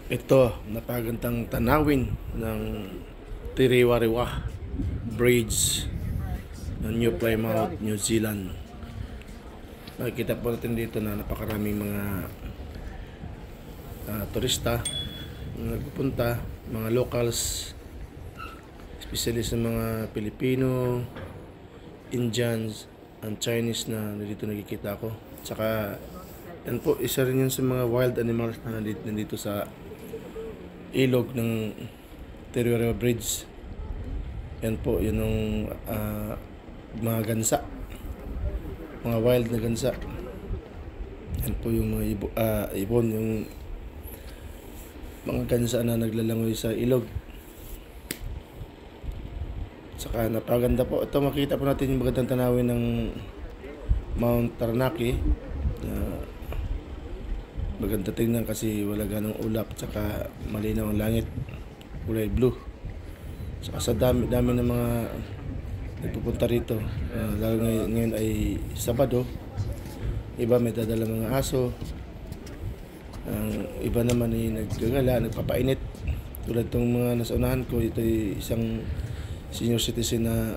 Ito, napagandang tanawin ng Tiriwariwa Bridge ng New Plymouth, New Zealand. Makikita po natin dito na napakaraming mga turista na nagpupunta, mga locals, especially sa mga Pilipino, Indians, and Chinese na dito nakikita ko. Tsaka yan po, isa rin yun sa mga wild animals na nandito sa ilog ng Tiriwariwa Bridge. Yan po, yun yung mga gansa, mga wild na gansa. Yan po yung mga ibon, yung mga gansa na naglalangoy sa ilog. Saka napaganda po. Ito, makita po natin yung magandang tanawin ng Mount Taranaki. Maganda tingnan kasi wala ganong ulap, tsaka malinaw ang langit, kulay blue. Saka sa dami ng mga nagpupunta rito, lalo ngayon ay Sabado. Iba may dadala mga aso, ang iba naman ay naggagala, nagpapainit. Tulad tong mga nasa unahan ko, ito ay isang senior citizen na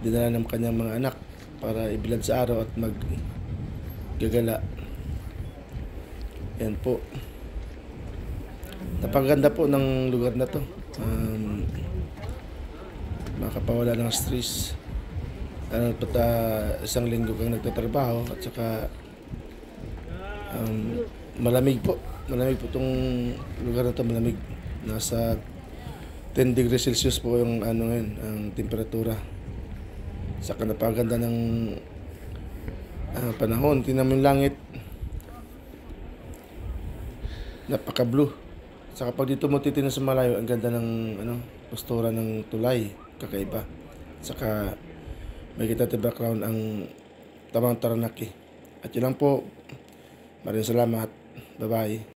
dinala ng kanyang mga anak para ibilad sa araw at maggagala. Yan po. Napaganda po ng lugar na to. Makapawala ng stress. Isang linggo kang nagtatrabaho at saka malamig po. Malamig po itong lugar na to, malamig. Nasa 10 degrees Celsius po yung ngayon, ang temperatura. Saka napaganda ng panahon. Tingnan mo yung langit. Napaka-blue. Saka pag dito mo titingnan sa malayo, ang ganda ng postura ng tulay, kakaiba. Saka may kita sa background ang Tamang Taranaki. At yun lang po. Maraming salamat. Bye-bye.